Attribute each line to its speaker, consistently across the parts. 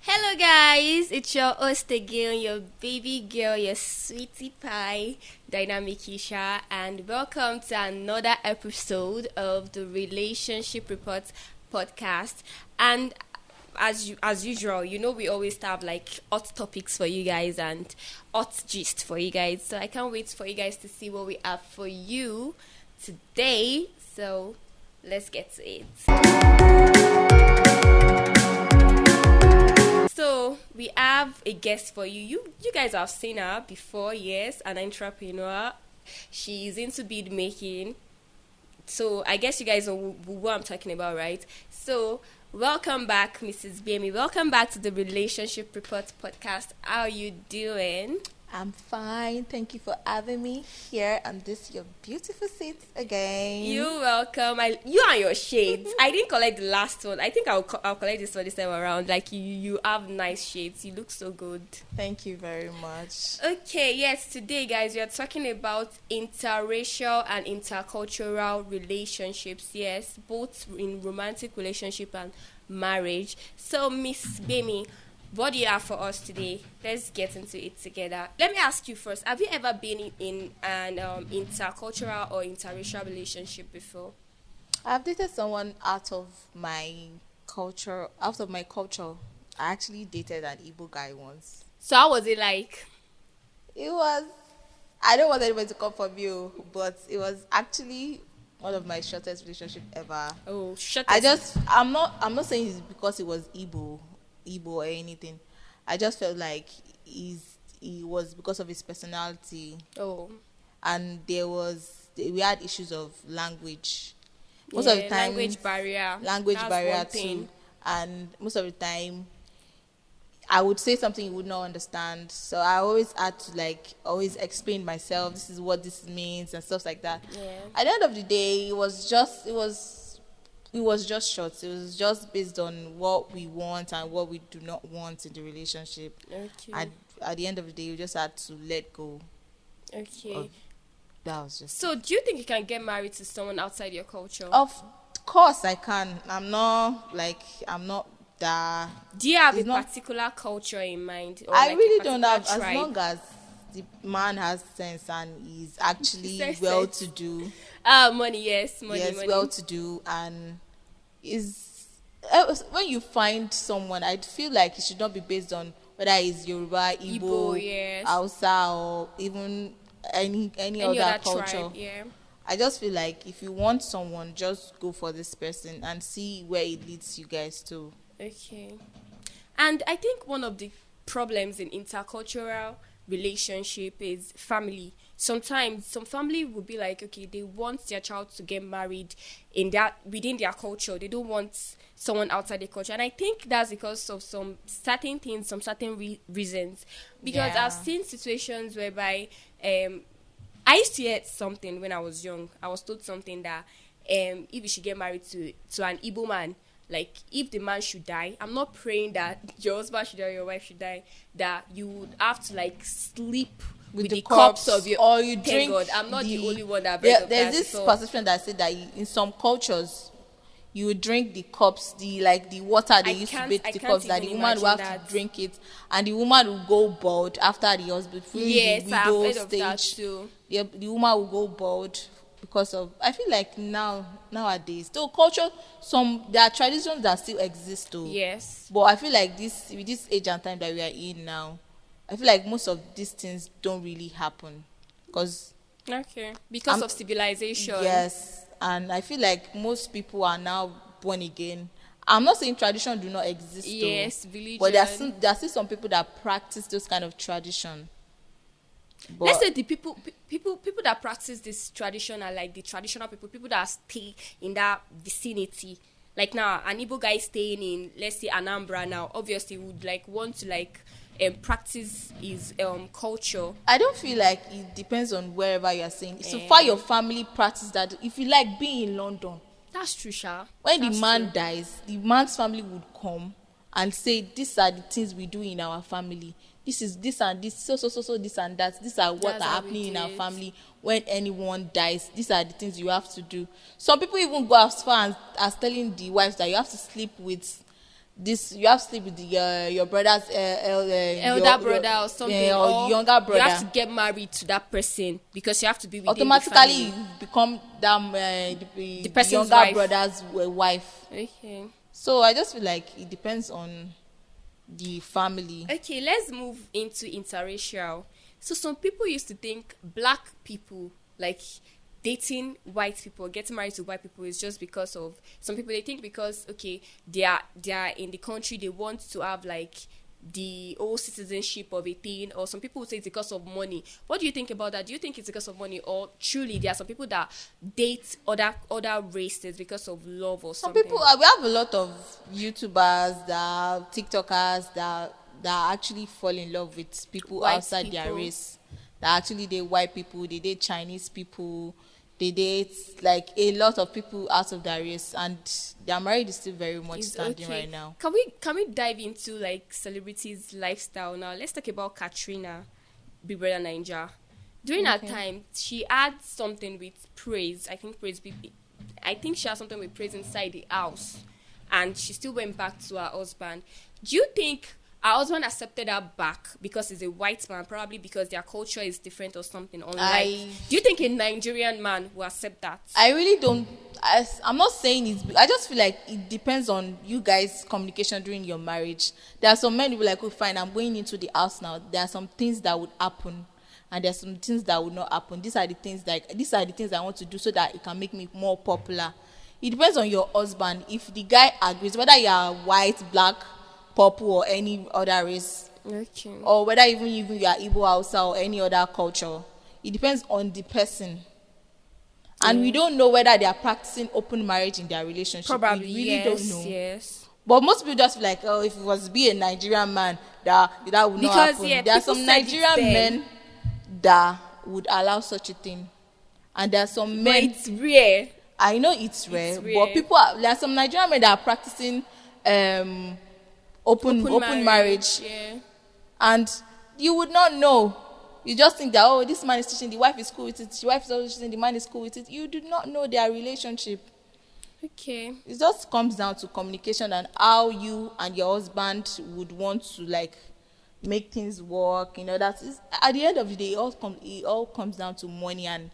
Speaker 1: Hello guys, it's your host again, your baby girl, your sweetie pie, Dynamic Isha, and welcome to another episode of the Relationship Reports podcast. And as usual, we always have like hot topics for you guys and hot gist for you guys. So I can't wait for you guys to see what we have for you today. So let's get to it. So we have a guest for you. You guys have seen her before, yes, an entrepreneur. She's into bead making. So I guess you guys know what I'm talking about, right? So welcome back, Mrs. Bami. Welcome back to the Relationship Report podcast. How are you doing?
Speaker 2: I'm fine. Thank you for having me here on this your beautiful seat again.
Speaker 1: You're welcome. You and your shades. I didn't collect the last one. I think I'll collect this one this time around. Like you have nice shades. You look so good.
Speaker 2: Thank you very much.
Speaker 1: Okay, yes. Today, guys, we are talking about interracial and intercultural relationships. Yes, both in romantic relationship and marriage. So, Miss Bemi, what do you have for us today? Let's get into it together. Let me ask you first. Have you ever been in an intercultural or interracial relationship before?
Speaker 2: I've dated someone out of my culture. I actually dated an Igbo guy once.
Speaker 1: So how was it like?
Speaker 2: It was. I don't want anybody to come from you, but it was actually one of my shortest relationship ever.
Speaker 1: Oh, shut
Speaker 2: I
Speaker 1: up.
Speaker 2: just. I'm not saying it's because it was Igbo or anything. I just felt like he was because of his personality,
Speaker 1: Oh,
Speaker 2: and we had issues of language most of the time.
Speaker 1: language barrier.
Speaker 2: Language
Speaker 1: That's
Speaker 2: barrier
Speaker 1: one thing.
Speaker 2: too, and most of the time I would say something he would not understand, so I always had to always explain myself, this is what this means and stuff like that.
Speaker 1: Yeah.
Speaker 2: At the end of the day, it was just short. It was just based on what we want and what we do not want in the relationship.
Speaker 1: Okay.
Speaker 2: At the end of the day, you just had to let go.
Speaker 1: Okay.
Speaker 2: That was just.
Speaker 1: So, do you think you can get married to someone outside your culture?
Speaker 2: Of course, I can. I'm not that.
Speaker 1: Do you have
Speaker 2: It's
Speaker 1: a
Speaker 2: not-
Speaker 1: particular culture in mind? Or
Speaker 2: I
Speaker 1: like a
Speaker 2: really don't have.
Speaker 1: particular
Speaker 2: As
Speaker 1: tribe?
Speaker 2: long as the man has sense and is actually
Speaker 1: Sense.
Speaker 2: well to do.
Speaker 1: Money, yes, money,
Speaker 2: Yes,
Speaker 1: money.
Speaker 2: well to do, and is when you find someone, I feel like it should not be based on whether it's Yoruba, Igbo,
Speaker 1: yes.
Speaker 2: Hausa, or even any other culture.
Speaker 1: tribe, yeah.
Speaker 2: I just feel like if you want someone, just go for this person and see where it leads you guys to.
Speaker 1: Okay. And I think one of the problems in intercultural relationship is family. Sometimes some family will be like, okay, they want their child to get married within their culture. They don't want someone outside the culture. And I think that's because of some certain things, some certain reasons. Because
Speaker 2: Yeah.
Speaker 1: I've seen situations whereby I used to hear something when I was young. I was told something that if you should get married to an Igbo man, like if the man should die, I'm not praying that your husband should die or your wife should die, that you would have to like sleep with the corpse of your,
Speaker 2: or you
Speaker 1: thank
Speaker 2: drink.
Speaker 1: God, I'm not the only one that read of
Speaker 2: There's
Speaker 1: that.
Speaker 2: this
Speaker 1: So,
Speaker 2: perception that said that in some cultures you would drink the cups, the water they used to
Speaker 1: I
Speaker 2: bathe the
Speaker 1: can't
Speaker 2: cups, that the
Speaker 1: even
Speaker 2: woman will have
Speaker 1: imagine
Speaker 2: to
Speaker 1: that.
Speaker 2: drink it, and the woman will go bald after the husband.
Speaker 1: yes,
Speaker 2: the
Speaker 1: I've
Speaker 2: widow
Speaker 1: heard of that
Speaker 2: stage.
Speaker 1: too.
Speaker 2: The woman will go bald because of. I feel like nowadays, though culture, there are traditions that still exist though.
Speaker 1: Yes.
Speaker 2: But I feel like with this age and time that we are in now, I feel like most of these things don't really happen because.
Speaker 1: Okay. Because of civilization.
Speaker 2: Yes, and I feel like most people are now born again. I'm not saying tradition do not exist, though,
Speaker 1: Yes, religion.
Speaker 2: but there are still some people that practice those kind of tradition. But
Speaker 1: Let's say the people that practice this tradition are like the traditional people that stay in that vicinity. Like now, an Igbo guy staying in, let's say, Anambra now, obviously would like want to like practice his culture.
Speaker 2: I don't feel like it depends on wherever you are saying. So far, your family practice that. If you like being in London,
Speaker 1: That's true, Sha.
Speaker 2: when
Speaker 1: That's
Speaker 2: the man
Speaker 1: true.
Speaker 2: dies, the man's family would come and say, these are the things we do in our family. This is this and this, so this and that. These are what
Speaker 1: That's
Speaker 2: are
Speaker 1: how we
Speaker 2: happening in
Speaker 1: do
Speaker 2: our
Speaker 1: it.
Speaker 2: family. When anyone dies, these are the things you have to do. Some people even go as far as telling the wives that you have to sleep with this, you have to sleep with your brother's
Speaker 1: elder brother or something,
Speaker 2: or younger brother.
Speaker 1: You have to get married to that person because you have to be with
Speaker 2: automatically you become the
Speaker 1: person's
Speaker 2: younger
Speaker 1: wife.
Speaker 2: brother's wife.
Speaker 1: Okay.
Speaker 2: So I just feel like it depends on the family.
Speaker 1: Okay, let's move into interracial. So some people used to think black people, like dating white people, getting married to white people, is just because of, some people they think because okay they are in the country, they want to have like the old citizenship of a thing, or some people would say it's because of money. What do you think about that? Do you think it's because of money, or truly there are some people that date other races because of love or
Speaker 2: Some
Speaker 1: something?
Speaker 2: people, we have a lot of YouTubers, TikTokers that actually fall in love with people
Speaker 1: White
Speaker 2: outside their
Speaker 1: people.
Speaker 2: race. That actually date white people, they date Chinese people, they date like a lot of people out of their race, and their marriage is still very much
Speaker 1: Is
Speaker 2: standing
Speaker 1: okay.
Speaker 2: right now.
Speaker 1: Can we dive into like celebrities' lifestyle now? Let's talk about Katrina, Big Brother Ninja. During her time, she had something with Praise. I think she had something with Praise inside the house, and she still went back to her husband. Do you think her husband accepted her back because he's a white man, probably because their culture is different or something? Unlike, do you think a Nigerian man will accept that?
Speaker 2: I really don't. I'm not saying it's. I just feel like it depends on you guys' communication during your marriage. There are some men who be like, "Oh, fine, I'm going into the house now." There are some things that would happen, and there are some things that would not happen. These are the things I want to do so that it can make me more popular. It depends on your husband. If the guy agrees, whether you are white, black, purple, or any other race,
Speaker 1: Okay.
Speaker 2: or whether even you are Igbo, Hausa, or any other culture, it depends on the person. And we don't know whether they are practicing open marriage in their relationship.
Speaker 1: Probably,
Speaker 2: we really
Speaker 1: yes,
Speaker 2: don't know.
Speaker 1: yes.
Speaker 2: But most people just feel like, oh, if it was to be a Nigerian man, that would not
Speaker 1: Because,
Speaker 2: happen.
Speaker 1: yeah,
Speaker 2: There are
Speaker 1: people
Speaker 2: some
Speaker 1: said it
Speaker 2: Nigerian
Speaker 1: then.
Speaker 2: men that would allow such a thing, and there are some
Speaker 1: But
Speaker 2: men.
Speaker 1: it's rare.
Speaker 2: I know it's rare,
Speaker 1: rare.
Speaker 2: but there are some Nigerian men that are practicing open marriage,
Speaker 1: Yeah.
Speaker 2: and you would not know. You just think that, oh, this man is teaching, the wife is cool with it, the wife is also teaching, the man is cool with it. You do not know their relationship.
Speaker 1: Okay.
Speaker 2: It just comes down to communication and how you and your husband would want to like make things work. You know, that is at the end of the day, it all comes down to money and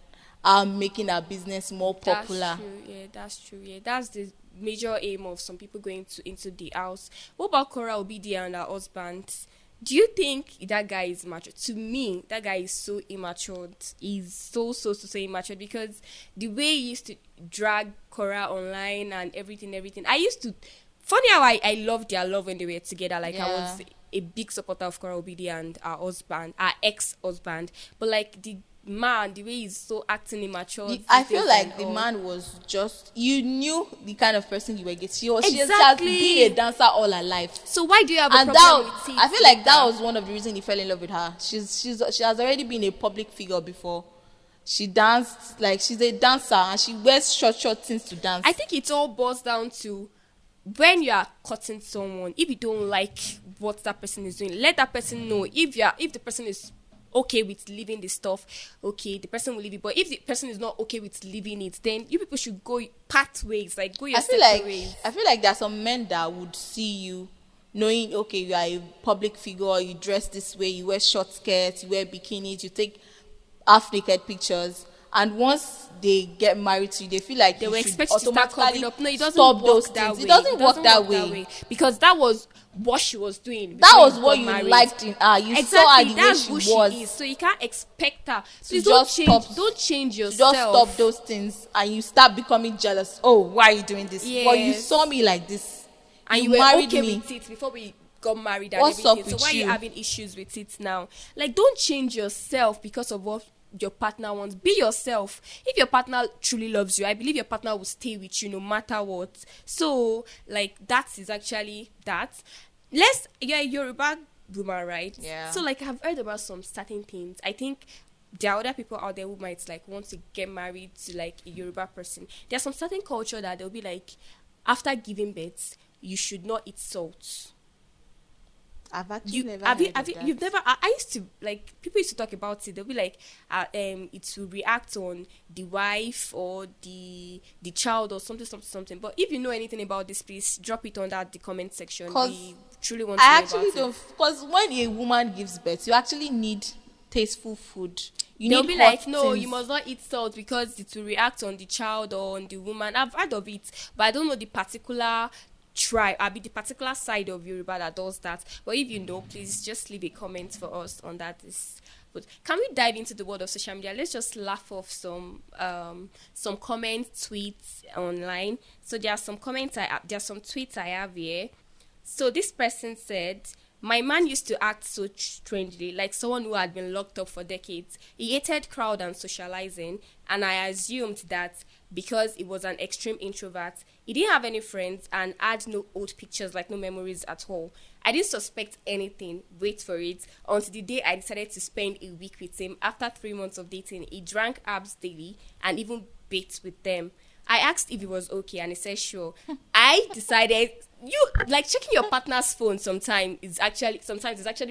Speaker 2: making our business more popular.
Speaker 1: That's true. Yeah, that's true. Yeah, that's the major aim of some people going into the house. What about Cora Obidia and her husband? Do you think that guy is mature? To me, that guy is so immature. He's so immature, because the way he used to drag Cora online and everything. I used to. Funny how I loved their love when they were together. Like, I was a big supporter of Cora Obidia and her husband, her ex-husband. But like the man, the way he's so acting immature.
Speaker 2: I feel like the man was just, you knew the kind of person you were getting. She has
Speaker 1: Exactly.
Speaker 2: been a dancer all her life.
Speaker 1: So why do you have a
Speaker 2: And
Speaker 1: problem with it?
Speaker 2: I feel like that was one of the reasons he fell in love with her. She has already been a public figure before. She danced, like she's a dancer, and she wears short things to dance.
Speaker 1: I think it all boils down to when you are cutting someone. If you don't like what that person is doing, let that person know. If the person is okay with leaving the stuff, okay, the person will leave it. But if the person is not okay with leaving it, then you people should go part ways, like go your separate ways.
Speaker 2: I feel like there are some men that would see you knowing, okay, you are a public figure, you dress this way, you wear short skirts, you wear bikinis, you take half naked pictures, and once they get married to you, they feel like
Speaker 1: They
Speaker 2: you
Speaker 1: will
Speaker 2: should
Speaker 1: expect you to start covering
Speaker 2: automatically
Speaker 1: up. No, it doesn't
Speaker 2: stop
Speaker 1: work
Speaker 2: those
Speaker 1: that
Speaker 2: things.
Speaker 1: way.
Speaker 2: It doesn't work that way.
Speaker 1: Because that was what she was doing.
Speaker 2: That
Speaker 1: before
Speaker 2: was
Speaker 1: you
Speaker 2: what
Speaker 1: got
Speaker 2: you
Speaker 1: married.
Speaker 2: liked in her. You
Speaker 1: Exactly,
Speaker 2: saw her the way
Speaker 1: that's
Speaker 2: she
Speaker 1: who
Speaker 2: was.
Speaker 1: she is. So you can't expect her.
Speaker 2: To
Speaker 1: Please
Speaker 2: just
Speaker 1: don't change yourself.
Speaker 2: Just stop those things, and you start becoming jealous. Oh, why are you doing this? Well, you
Speaker 1: Yes.
Speaker 2: saw me like this,
Speaker 1: And you were
Speaker 2: married
Speaker 1: okay
Speaker 2: me.
Speaker 1: with it before we got married and
Speaker 2: What's
Speaker 1: everything.
Speaker 2: up
Speaker 1: So
Speaker 2: with
Speaker 1: why are you
Speaker 2: you?
Speaker 1: having issues with it now? Like, don't change yourself because of what your partner wants. Be yourself. If your partner truly loves you, I believe your partner will stay with you no matter what. So, like, that is actually that. You're a Yoruba woman, right?
Speaker 2: Yeah.
Speaker 1: So, like, I've heard about some certain things. I think there are other people out there who might like want to get married to like a Yoruba person. There's some certain culture that they'll be like, after giving birth, you should not eat salt.
Speaker 2: I've actually
Speaker 1: You
Speaker 2: never
Speaker 1: have you
Speaker 2: heard
Speaker 1: have
Speaker 2: of
Speaker 1: you
Speaker 2: that.
Speaker 1: you've never I used to like people used to talk about it. They'll be like it will react on the wife or the child or something. But if you know anything about this, please drop it under the comment section.
Speaker 2: Cause
Speaker 1: We truly want to
Speaker 2: I
Speaker 1: know
Speaker 2: actually
Speaker 1: about it.
Speaker 2: don't. Because when a woman gives birth, you actually need tasteful food. You
Speaker 1: They'll
Speaker 2: need
Speaker 1: be
Speaker 2: hot
Speaker 1: like, no, you
Speaker 2: things.
Speaker 1: must not eat salt because it will react on the child or on the woman. I've heard of it, but I don't know the particular tribe. I'll be the particular side of Yoruba that does that. But if you know, please just leave a comment for us on that. But can we dive into the world of social media? Let's just laugh off some comments, tweets online. So there are some some tweets I have here. So this person said, my man used to act so strangely, like someone who had been locked up for decades. He hated crowd and socializing, and I assumed that because he was an extreme introvert, he didn't have any friends and had no old pictures, like no memories at all. I didn't suspect anything, wait for it, until the day I decided to spend a week with him. After 3 months of dating, he drank abs daily and even baked with them. I asked if he was okay, and he said sure. I decided like checking your partner's phone sometimes is actually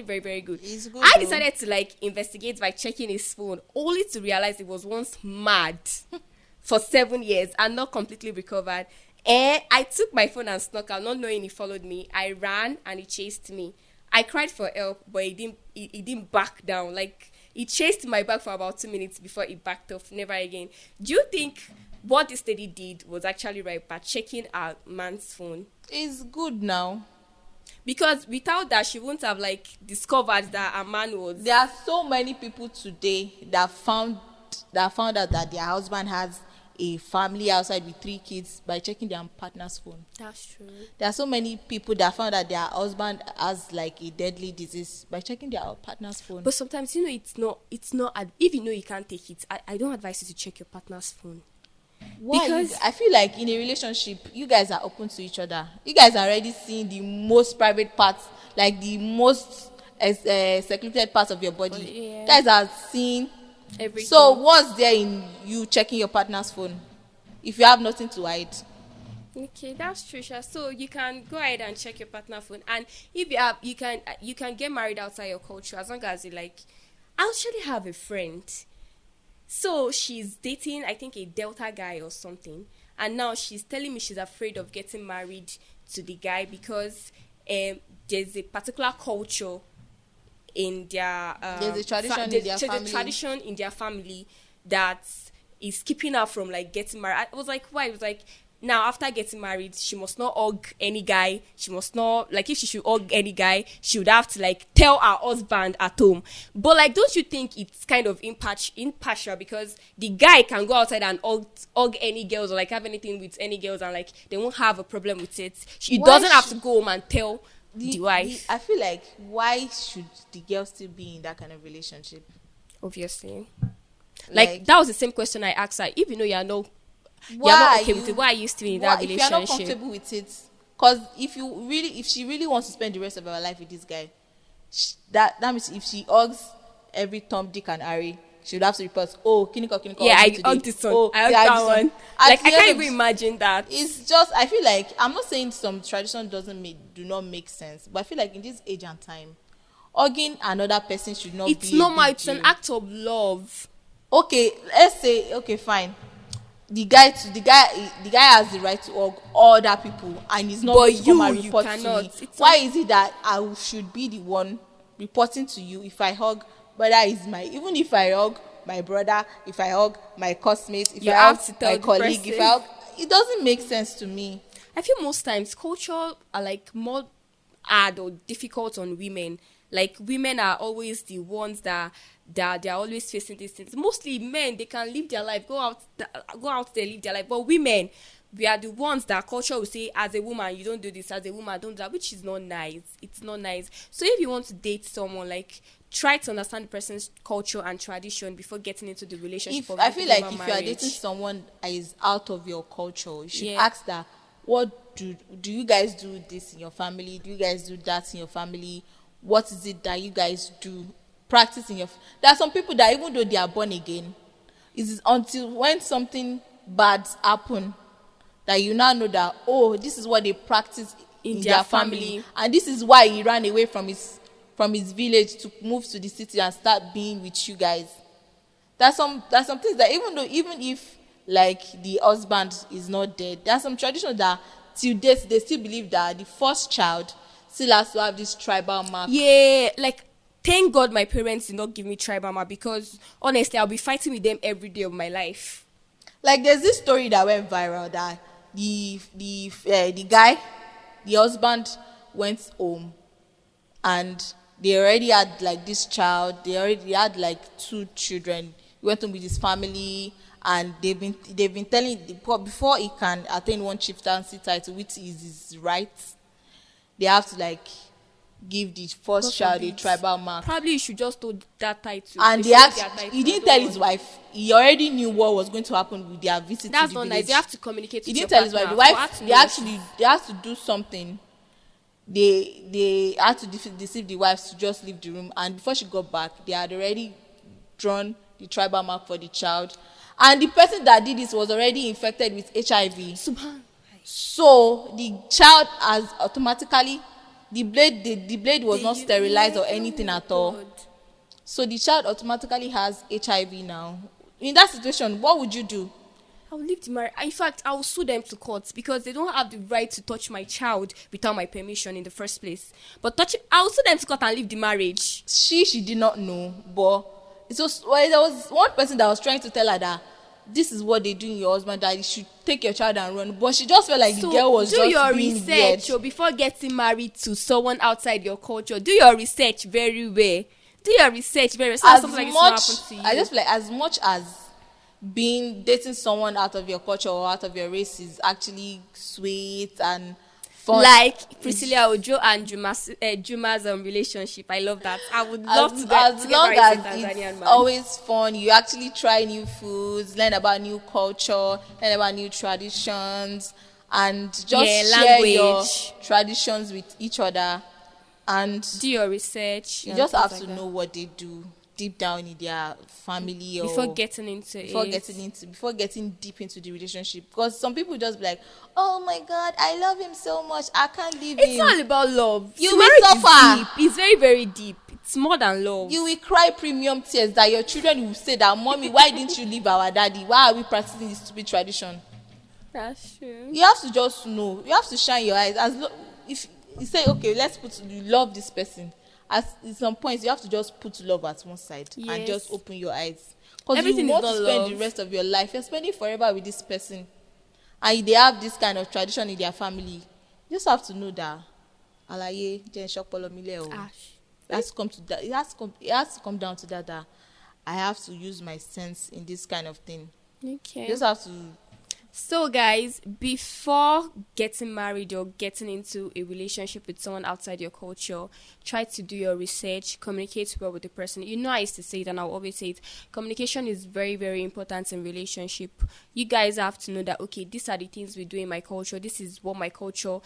Speaker 1: very, very good.
Speaker 2: It's good
Speaker 1: I
Speaker 2: though.
Speaker 1: decided to like investigate by checking his phone, only to realize he was once mad for 7 years and not completely recovered. And I took my phone and snuck out, not knowing he followed me. I ran and he chased me. I cried for help, but he didn't back down. Like, he chased my back for about 2 minutes before he backed off. Never again. Do you think what this lady did was actually right by checking our man's phone?
Speaker 2: It's good now.
Speaker 1: Because without that, she wouldn't have like discovered that a man was.
Speaker 2: There are so many people today that found out that their husband has a family outside with 3 kids by checking their partner's phone.
Speaker 1: That's true.
Speaker 2: There are so many people that found that their husband has like a deadly disease by checking their partner's phone.
Speaker 1: But sometimes, you know, it's not. If you know you can't take it, I don't advise you to check your partner's phone.
Speaker 2: Why?
Speaker 1: Because
Speaker 2: I feel like in a relationship, you guys are open to each other. You guys are already seeing the most private parts, like the most secluded parts of your body.
Speaker 1: Yeah.
Speaker 2: You guys are seeing.
Speaker 1: everything.
Speaker 2: So what's there in you checking your partner's phone if you have nothing to hide?
Speaker 1: Okay, that's true, Sha. So you can go ahead and check your partner phone, and if you can get married outside your culture as long as you like. I actually have a friend. So she's dating, I think, a Delta guy or something, and now she's telling me she's afraid of getting married to the guy because there's a particular culture in their
Speaker 2: There's a tradition in their family.
Speaker 1: the tradition in their family that is keeping her from like getting married. I was like, why? It was like, now after getting married, she must not hug any guy. She must not, like, if she should hug any guy, she would have to like tell her husband at home. But like, don't you think it's kind of impartial, because the guy can go outside and hug any girls or like have anything with any girls, and like they won't have a problem with it. She
Speaker 2: Why
Speaker 1: doesn't have to
Speaker 2: should-
Speaker 1: go home and tell the wife.
Speaker 2: I feel like, why should the girl still be in that kind of relationship?
Speaker 1: Obviously, like that was the same question I asked her. If you know you're not okay with it, why are you still in that
Speaker 2: if you're not
Speaker 1: relationship?
Speaker 2: comfortable with it? Because if she really wants to spend the rest of her life with this guy, that means if she hugs every Tom, Dick, and Harry, she would have to report, oh, Kiniko,
Speaker 1: Yeah, I
Speaker 2: today.
Speaker 1: hugged this one.
Speaker 2: Oh,
Speaker 1: I hugged
Speaker 2: yeah,
Speaker 1: that
Speaker 2: this
Speaker 1: one.
Speaker 2: At
Speaker 1: Like,
Speaker 2: the
Speaker 1: I can't
Speaker 2: end
Speaker 1: even
Speaker 2: of-
Speaker 1: imagine that.
Speaker 2: It's just, I feel like, I'm not saying some tradition do not make sense, but I feel like in this age and time, hugging another person should not
Speaker 1: It's
Speaker 2: be a
Speaker 1: normal.
Speaker 2: big
Speaker 1: It's an
Speaker 2: deal.
Speaker 1: act of love.
Speaker 2: Okay, let's say, okay, fine. The guy has the right to hug other people, and he's not
Speaker 1: But
Speaker 2: going to come and
Speaker 1: you
Speaker 2: report to
Speaker 1: cannot.
Speaker 2: me.
Speaker 1: It's
Speaker 2: Why is it that I should be the one reporting to you if I hug, even if I hug my brother, if I hug my classmates, if
Speaker 1: You
Speaker 2: I
Speaker 1: have
Speaker 2: hug
Speaker 1: to tell
Speaker 2: my
Speaker 1: the
Speaker 2: colleague, if
Speaker 1: person.
Speaker 2: I hug, it doesn't make sense to me.
Speaker 1: I feel most times culture are like more hard or difficult on women. Like, women are always the ones that they're always facing these things. Mostly men, they can live their life, go out there, live their life. But women, we are the ones that culture will say, as a woman, you don't do this, as a woman, don't do that, which is not nice. It's not nice. So if you want to date someone, like, try to understand the person's culture and tradition before getting into the relationship.
Speaker 2: I feel like if you are
Speaker 1: marriage.
Speaker 2: dating someone that is out of your culture, you should
Speaker 1: Yeah.
Speaker 2: ask that, what do you guys do this in your family? Do you guys do that in your family? What is it that you guys do? Practice in your... There are some people that even though they are born again, it is until when something bad happen that you now know that, oh, this is what they practice
Speaker 1: in
Speaker 2: their
Speaker 1: their
Speaker 2: family. And this is why he ran away from his village to move to the city and start being with you guys. There's some things that even if like the husband is not dead, there's some traditions that till date they still believe that the first child still has to have this tribal mark.
Speaker 1: Yeah, like thank God my parents did not give me tribal mark, because honestly I'll be fighting with them every day of my life.
Speaker 2: Like there's this story that went viral that the guy, the husband went home and they already had like this child. They already had like 2 children. He went home with his family, and they've been telling before he can attain one chieftaincy title, which is his right, they have to like give the first child a tribal mark.
Speaker 1: Probably you should just do that title.
Speaker 2: And he didn't tell his wife. He already knew what was going to happen with their visit
Speaker 1: That's
Speaker 2: to the
Speaker 1: not
Speaker 2: village.
Speaker 1: nice. They have to communicate
Speaker 2: He
Speaker 1: with
Speaker 2: didn't
Speaker 1: your
Speaker 2: tell his wife.
Speaker 1: partner.
Speaker 2: The wife, they have to do something. They had to deceive the wife to just leave the room, and before she got back, they had already drawn the tribal mark for the child, and the person that did this was already infected with HIV.
Speaker 1: Subhan.
Speaker 2: So the child has automatically, the blade was not sterilized or anything at all. So the child automatically has HIV now. In that situation, what would you do?
Speaker 1: I will leave the marriage. In fact, I will sue them to court, because they don't have the right to touch my child without my permission in the first place. But I will sue them to court and leave the marriage.
Speaker 2: She did not know, but there was one person that was trying to tell her that this is what they do in your husband, that you should take your child and run. But she just felt like the girl was just being weird. Do your research
Speaker 1: before getting married to someone outside your culture. Do your research very well. Do your research very well. So something like this will happen to you.
Speaker 2: I just feel like as much as dating someone out of your culture or out of your race is actually sweet and fun.
Speaker 1: Like Priscilla Ojo and Juma's relationship. I love that. I would love to get
Speaker 2: as long as it's
Speaker 1: man.
Speaker 2: always fun. You actually try new foods, learn about new culture, learn about new traditions, and just share your traditions with each other. And
Speaker 1: do your research.
Speaker 2: You just have to know what they do deep down in their family, or
Speaker 1: before getting
Speaker 2: deep into the relationship. Because some people just be like, oh my God, I love him so much, I can't leave him.
Speaker 1: It's all about love.
Speaker 2: You will suffer.
Speaker 1: It's very, very deep. It's more than love.
Speaker 2: You will cry premium tears that your children will say that, mommy, why didn't you leave our daddy? Why are we practicing this stupid tradition?
Speaker 1: That's true.
Speaker 2: You have to just know. You have to shine your eyes. If you say, okay, you love this person, at some point you have to just put love at one side. Yes. And just open your eyes, because you want to spend the rest of your life, you're spending forever with this person, and they have this kind of tradition in their family. You just have to know that alaye jen shokpolo mile o. It has to come to that. It has to come down to that I have to use my sense in this kind of thing.
Speaker 1: Okay.
Speaker 2: You just have to.
Speaker 1: So guys, before getting married or getting into a relationship with someone outside your culture, try to do your research, communicate well with the person. You know, I used to say it and I'll always say it. Communication is very, very important in relationship. You guys have to know that, okay, these are the things we do in my culture. This is what my culture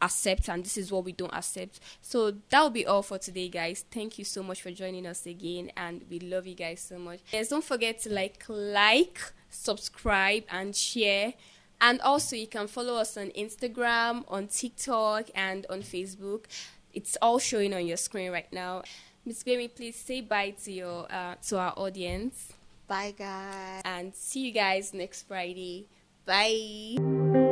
Speaker 1: accepts and this is what we don't accept. So that will be all for today, guys. Thank you so much for joining us again, and we love you guys so much. Yes, don't forget to like, subscribe and share, and also you can follow us on Instagram, on TikTok, and on Facebook. It's all showing on your screen right now. Miss Baby, please say bye to our audience.
Speaker 2: Bye guys,
Speaker 1: and see you guys next Friday. Bye.